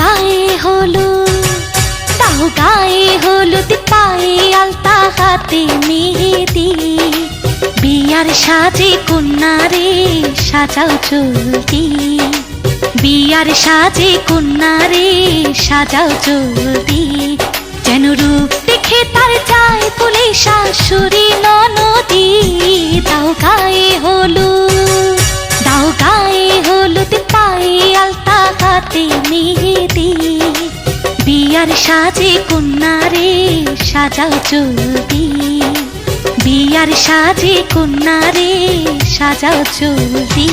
গায়ে হলুদ, দাও গায়ে হলুদ, পায়ে আলতা, হাতে মেহেদি। বিয়ার সাজে কন্যারে সাজাও চলতি, বিয়ার সাজে কন্যারে সাজাও চলতি। যেন রূপ দেখে তার যায় বলে শাশুড়ি ননদি। দাও গায়ে হলুদ, দাও গায়ে হলুদ, পায়ে আলতা, হাতে মেহেদি। বিয়ার সাজে কন্যারে সাজাও চলতি, বিয়ার সাজে কন্যারে সাজাও চলতি।